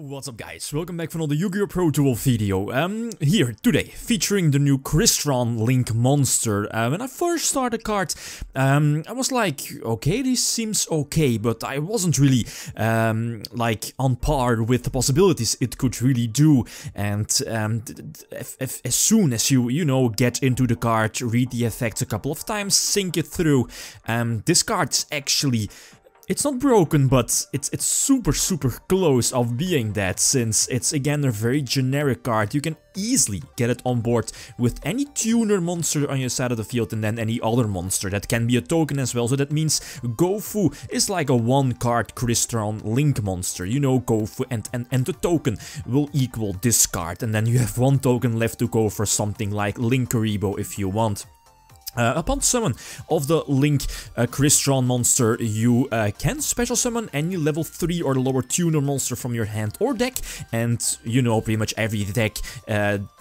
What's up guys, welcome back for another YgoPro duel video. Here today, featuring the new Crystron Link monster. When I first started the card, I was like, okay, this seems okay, but I wasn't really like on par with the possibilities it could really do. And as soon as you know, get into the card, read the effects a couple of times, sync it through, this card's actually... It's not broken, but it's super close of being that, since it's again a very generic card. You can easily get it on board with any tuner monster on your side of the field and then any other monster. That can be a token as well, so that means Gofu is like a one card Crystron Link monster. You know, Gofu and the token will equal this card, and then you have one token left to go for something like Linkaribo if you want. Upon summon of the Link Crystron monster, you can special summon any level 3 or lower tuner monster from your hand or deck, and you know, pretty much every deck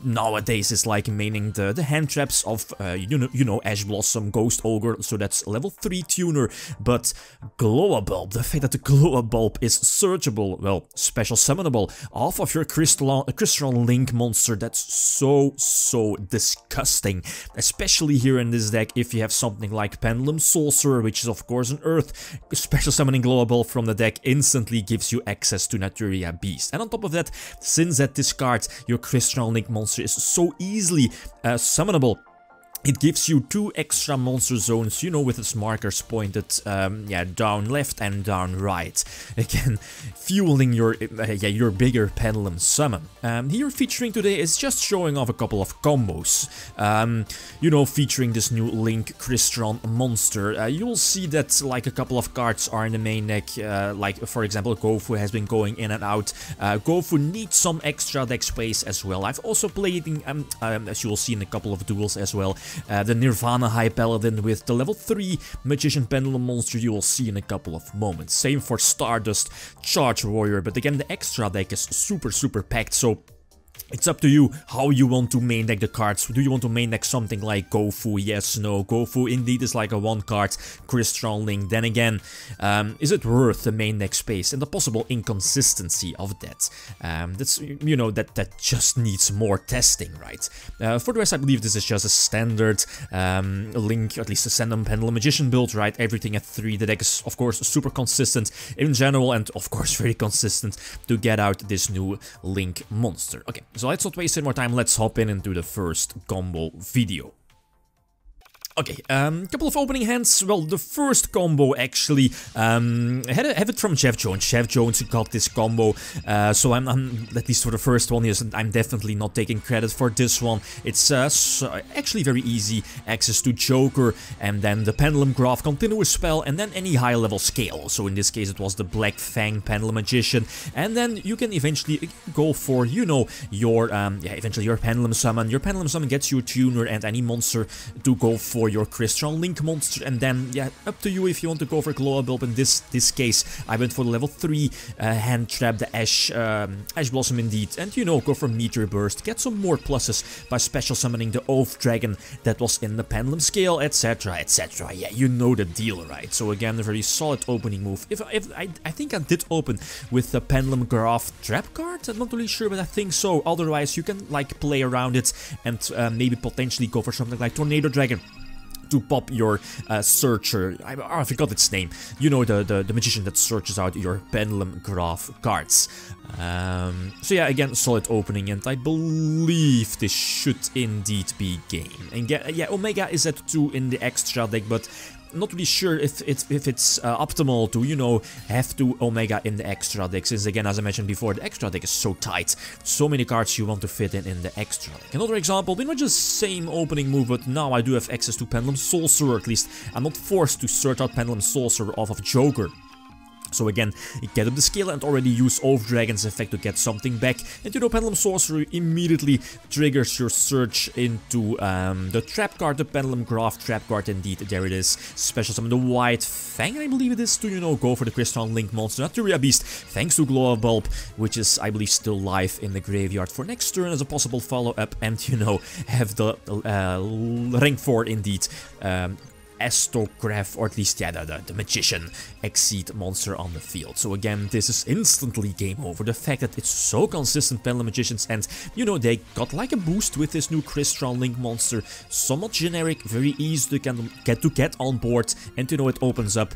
nowadays is like maining the hand traps of you know Ash Blossom, Ghost Ogre, so that's level 3 tuner. But Glow-a-Bulb, the fact that the Glow-a-Bulb is searchable, well, special summonable off of your Crystron Link monster, that's so disgusting, especially here in this deck. If you have something like Pendulum Sorcerer, which is of course an Earth, special summoning Glow-a-Bulb from the deck instantly gives you access to Naturia Beast. And on top of that, since that discards your Crystron Link monster is so easily summonable, it gives you 2 extra monster zones, you know, with its markers pointed, yeah, down left and down right. Again, fueling your bigger Pendulum summon. Here featuring today is just showing off a couple of combos. You know, featuring this new Link Crystron monster. You'll see that like a couple of cards are in the main deck, like for example Gofu has been going in and out. Gofu needs some extra deck space as well. I've also played, as you will see in a couple of duels as well, the Nirvana High Paladin with the level 3 Magician Pendulum monster you will see in a couple of moments. Same for Stardust Charge Warrior, but again the extra deck is super packed, so it's up to you how you want to main deck the cards. Do you want to main deck something like Gofu? Yes, no. Gofu indeed is like a one card Crystron Link. Then again, is it worth the main deck space and the possible inconsistency of that? That's, you know, that just needs more testing, right? For the rest, I believe this is just a standard Link, at least a standard Pendulum Magician build, right? Everything at 3. The deck is, of course, super consistent in general, and of course very consistent to get out this new Link monster. Okay. So let's not waste any more time, let's hop into the first combo video. Okay, couple of opening hands. Well, the first combo actually, have it from Jeff Jones. Jeff Jones got this combo, so I'm at least for the first one, yes, I'm definitely not taking credit for this one. It's actually very easy. Access to Joker, and then the Pendulum Graph Continuous Spell, and then any high level scale. So in this case it was the Black Fang Pendulum Magician, and then you can eventually go for, you know, your, eventually your Pendulum Summon. Your Pendulum Summon gets you a tuner and any monster to go for your Crystron Link monster, and then, yeah, up to you if you want to go for Glow-a-Bulb. In this case, I went for the level 3 hand trap, the Ash Blossom indeed, and you know, go for Meteor Burst, get some more pluses by special summoning the Oath Dragon that was in the Pendulum Scale, etc, etc. Yeah, you know the deal, right? So again, a very solid opening move. If I think I did open with the Pendulum Graph trap card, I'm not really sure, but I think so. Otherwise, you can like play around it and maybe potentially go for something like Tornado Dragon to pop your searcher. I forgot its name. You know, the magician that searches out your Pendulum Graph cards. So yeah, again, solid opening, and I believe this should indeed be game. And yeah, Omega is at 2 in the extra deck, but I'm not really sure if it's optimal to, you know, have to Omega in the extra deck, since again, as I mentioned before, the extra deck is so tight. So many cards you want to fit in the extra deck. Another example, pretty much the same opening move, but now I do have access to Pendulum Sorcerer. At least I'm not forced to search out Pendulum Sorcerer off of Joker. So again, you get up the scale and already use Oath Dragon's effect to get something back. And you know, Pendulum Sorcerer immediately triggers your search into the trap card, the Pendulum Graph trap card indeed. There it is. Special summon the White Fang, I believe it is, to, you know, go for the Crystron Link monster, Naturia Beast, thanks to Glow-a-Bulb, which is, I believe, still live in the graveyard for next turn as a possible follow-up, and, you know, have the rank 4 indeed Astrograph, or at least, yeah, the Magician Exceed monster on the field. So again, this is instantly game over. The fact that it's so consistent, Pendulum Magicians, and you know, they got like a boost with this new Crystron Link monster. Somewhat generic, very easy to get on board, and you know, it opens up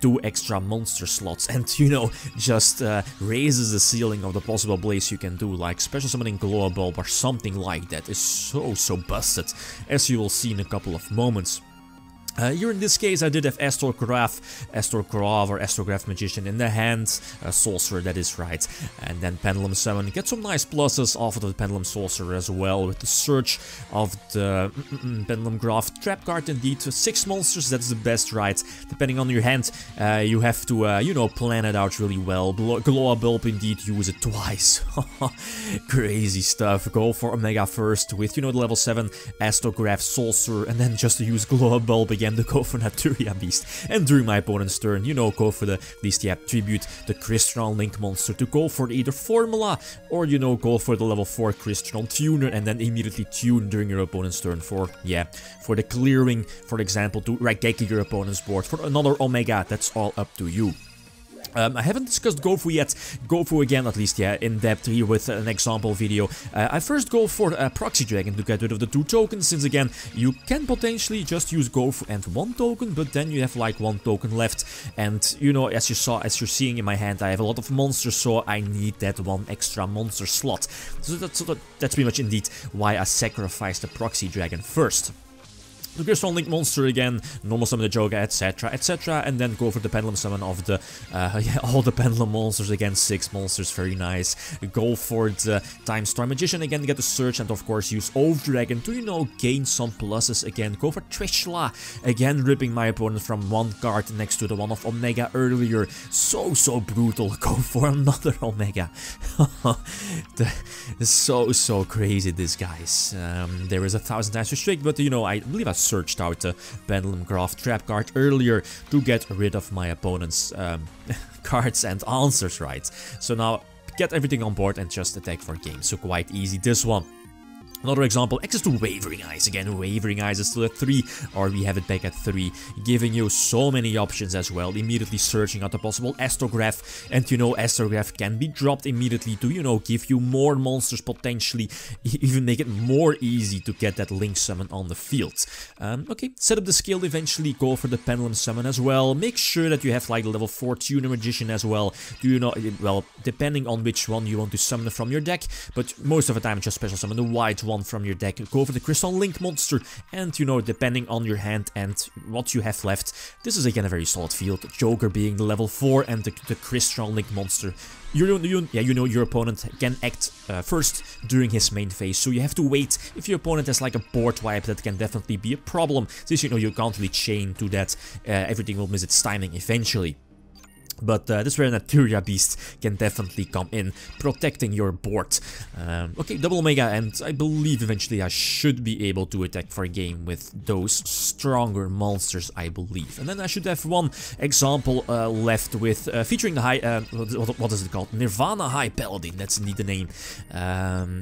2 extra monster slots, and you know, just raises the ceiling of the possible plays you can do, like special summoning Glow Bulb or something like that is so busted, as you will see in a couple of moments. Here in this case I did have Astrograph or Astrograph Magician in the hand, Sorcerer, that is right, and then Pendulum Summon. Get some nice pluses off of the Pendulum Sorcerer as well, with the Search of the Pendulum Graph Trap card indeed. 6 monsters, that's the best, right? Depending on your hand, you have to, you know, plan it out really well. Glow Bulb indeed, use it twice. Crazy stuff. Go for Omega first with, you know, the level 7 Astrograph Sorcerer, and then just to use Glow Bulb again to go for Naturia Beast. And during my opponent's turn, you know, go for the, at least, yeah, tribute the Crystron Link monster to go for either Formula, or, you know, go for the level 4 Crystron Tuner, and then immediately tune during your opponent's turn for, yeah, for the clearing, for example, to Raigeki your opponent's board for another Omega. That's all up to you. I haven't discussed GoFu yet. GoFu again, at least, yeah, in depth here with an example video. I first go for a Proxy Dragon to get rid of the 2 tokens, since again, you can potentially just use GoFu and 1 token, but then you have like 1 token left. And, you know, as you're seeing in my hand, I have a lot of monsters, so I need that 1 extra monster slot. So that's pretty much indeed why I sacrificed the Proxy Dragon first. The Crystron Link monster again, normal summon the Joga, etc, etc, and then go for the Pendulum Summon of the, yeah, all the Pendulum monsters again, 6 monsters, very nice. Go for the Time Storm Magician again to get the Search, and of course use Over Dragon to, you know, gain some pluses again. Go for Trishula, again ripping my opponent from 1 card next to the one of Omega earlier. So brutal. Go for another Omega. so crazy, this guys. There is 1,000 times restrict, but you know, I believe I searched out the Pendulum Graph Trap card earlier to get rid of my opponent's cards and answers, right? So now get everything on board and just attack for game. So quite easy, this one. Another example, access to Wavering Eyes. Again, Wavering Eyes is still at 3, or we have it back at 3, giving you so many options as well. Immediately searching out the possible Astrograph, and you know, Astrograph can be dropped immediately to, you know, give you more monsters potentially, even make it more easy to get that Link Summon on the field. Okay, set up the skill eventually, go for the Pendulum Summon as well. Make sure that you have like the level 4 Tuner Magician as well. Do you know, well, depending on which one you want to summon from your deck, but most of the time just special summon the white one from your deck. Go for the Crystron Link monster, and you know, depending on your hand and what you have left, this is again a very solid field. Joker being the level 4 and the Crystron Link monster. You know your opponent can act first during his main phase, so you have to wait. If your opponent has like a board wipe, that can definitely be a problem, since you know you can't really chain to that. Everything will miss its timing eventually. But this is where Naturia Beast can definitely come in, protecting your board. Okay, double Omega, and I believe eventually I should be able to attack for a game with those stronger monsters, I believe. And then I should have one example left with featuring the high, what is it called? Nirvana High Paladin, that's indeed the name.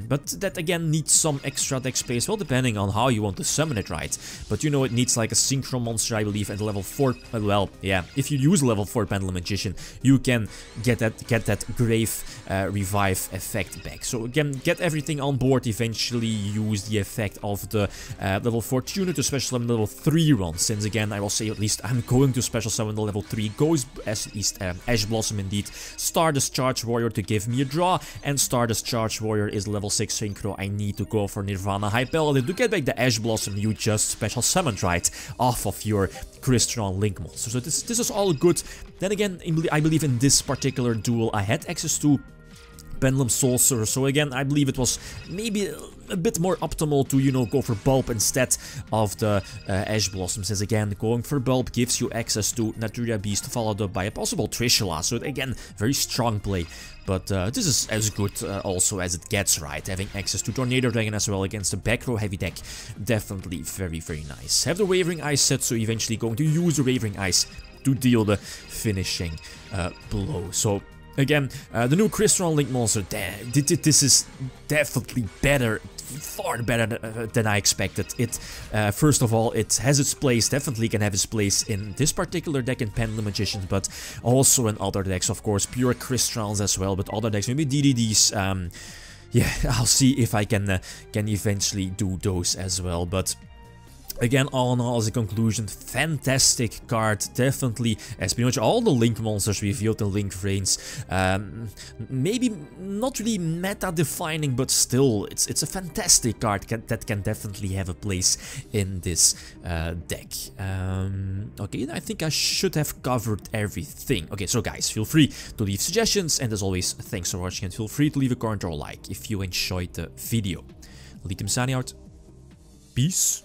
But that again needs some extra deck space, well, depending on how you want to summon it, right? But you know, it needs like a Synchro monster, I believe, and level 4, well, yeah, if you use level 4 Pendulum Magician, you can get that Grave Revive effect back. So again, get everything on board, eventually use the effect of the level 4 Tuner to special summon the level 3 one, since again, I will say at least I'm going to special summon the level 3 Ghost, at least Ash Blossom indeed, Stardust Charge Warrior to give me a draw, and Stardust Charge Warrior is level 6 Synchro. I need to go for Nirvana High Paladin to get back the Ash Blossom you just special summoned, right, off of your Crystron Link monster. So this is all good. Then again, I believe in this particular duel I had access to Pendulum Sorcerer, so again, I believe it was maybe a bit more optimal to, you know, go for Bulb instead of the Ash Blossom, since again, going for Bulb gives you access to Naturia Beast, followed up by a possible Trishula, so again, very strong play. But this is as good also as it gets, right? Having access to Tornado Dragon as well against the back row heavy deck, definitely very nice. Have the Wavering Eyes set, so eventually going to use the Wavering Eyes to deal the finishing blow. So again, the new Crystron Link monster, this is definitely better, far better than I expected. It, first of all, it has its place, definitely can have its place in this particular deck in Pendulum Magicians, but also in other decks, of course, pure Crystrons as well, but other decks, maybe DDDs, yeah, I'll see if I can eventually do those as well, but... Again, all in all, as a conclusion, fantastic card, definitely, as pretty much all the Link monsters revealed in Link Vrains. Maybe not really meta-defining, but still, it's a fantastic card that can definitely have a place in this deck. Okay, I think I should have covered everything. Okay, so guys, feel free to leave suggestions, and as always, thanks for watching, and feel free to leave a comment or a like if you enjoyed the video. Lithium signing out. Peace.